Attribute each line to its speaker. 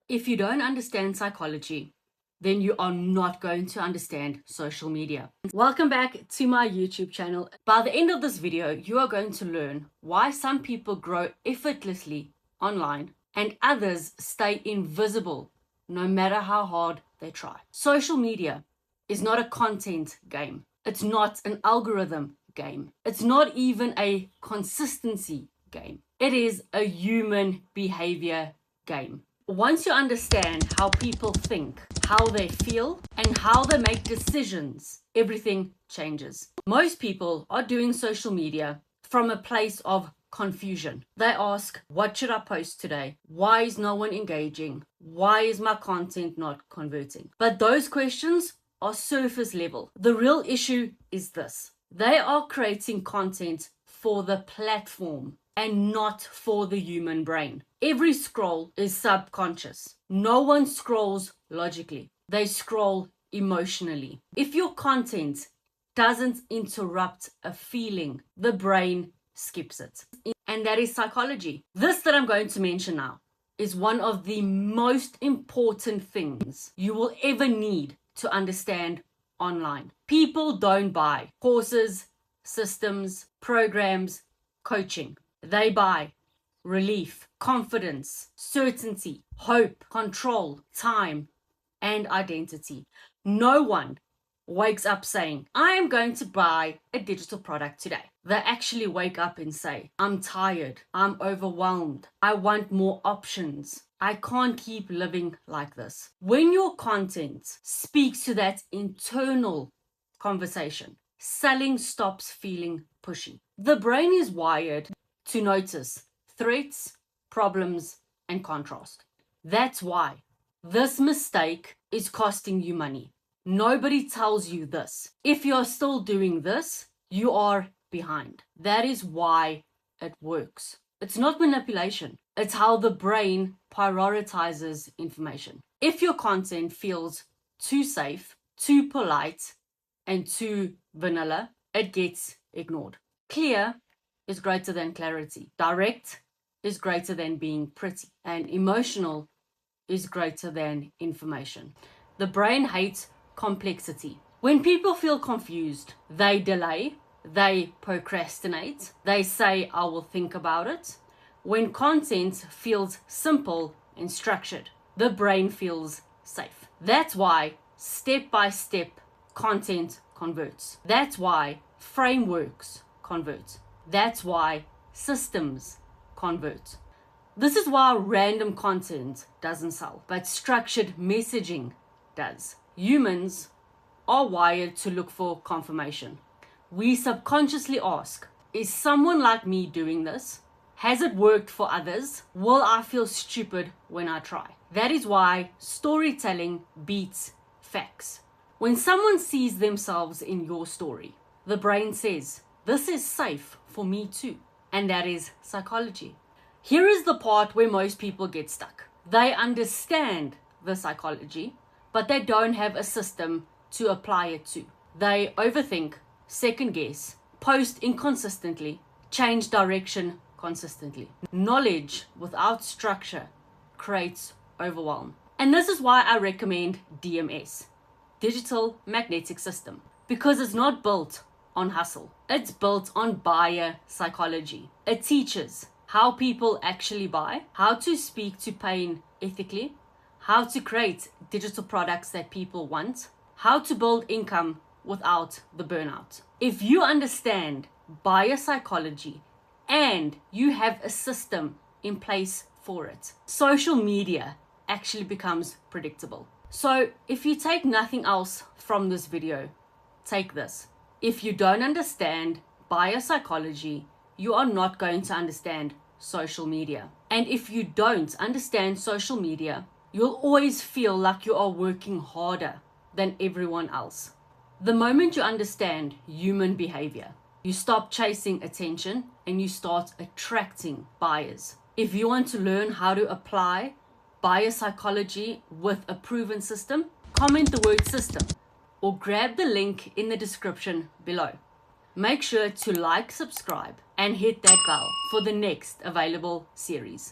Speaker 1: If you don't understand psychology, then you are not going to understand social media. Welcome back to my YouTube channel. By the end of this video, you are going to learn why some people grow effortlessly online and others stay invisible no matter how hard they try. Social media is not a content game. It's not an algorithm game. It's not even a consistency game. It is a human behavior game. Once you understand how people think, how they feel, and how they make decisions, everything changes. Most people are doing social media from a place of confusion. They ask, what should I post today? Why is no one engaging? Why is my content not converting? But those questions are surface level. The real issue is this. They are creating content for the platform and not for the human brain. Every scroll is subconscious. No one scrolls logically. They scroll emotionally. If your content doesn't interrupt a feeling, the brain skips it. And that is psychology. This that I'm going to mention now is one of the most important things you will ever need to understand online. People don't buy courses, systems, programs, coaching. They buy relief, confidence, certainty, hope, control, time, and identity. No one wakes up saying, I am going to buy a digital product today. They actually wake up and say, I'm tired, I'm overwhelmed, I want more options. I can't keep living like this. When your content speaks to that internal conversation, selling stops feeling pushy. The brain is wired to notice threats, problems, and contrast. That's why this mistake is costing you money. Nobody tells you this. If you're still doing this, you are behind. That is why it works. It's not manipulation. It's how the brain prioritizes information. If your content feels too safe, too polite, and too vanilla, it gets ignored. Clear is greater than clarity. Direct is greater than being pretty. And emotional is greater than information. The brain hates complexity. When people feel confused, they delay, they procrastinate, they say, I will think about it. When content feels simple and structured, the brain feels safe. That's why step-by-step content converts. That's why frameworks convert. That's why systems convert. This is why random content doesn't sell, but structured messaging does. Humans are wired to look for confirmation. We subconsciously ask, is someone like me doing this? Has it worked for others? Will I feel stupid when I try? That is why storytelling beats facts. When someone sees themselves in your story, the brain says, this is safe for me too. And that is psychology. Here is the part where most people get stuck. They understand the psychology, but they don't have a system to apply it to. They overthink, second guess, post inconsistently, change direction consistently. Knowledge without structure creates overwhelm. And this is why I recommend DMS, Digital Magnetic System, because it's not built on hustle. It's built on buyer psychology. It teaches how people actually buy, how to speak to pain ethically, how to create digital products that people want, how to build income without the burnout. If you understand buyer psychology and you have a system in place for it, social media actually becomes predictable. So if you take nothing else from this video, take this. If you don't understand buyer psychology, you are not going to understand social media. And if you don't understand social media, you'll always feel like you are working harder than everyone else. The moment you understand human behavior, you stop chasing attention and you start attracting buyers. If you want to learn how to apply buyer psychology with a proven system, comment the word system or grab the link in the description below. Make sure to like, subscribe, and hit that bell for the next available series.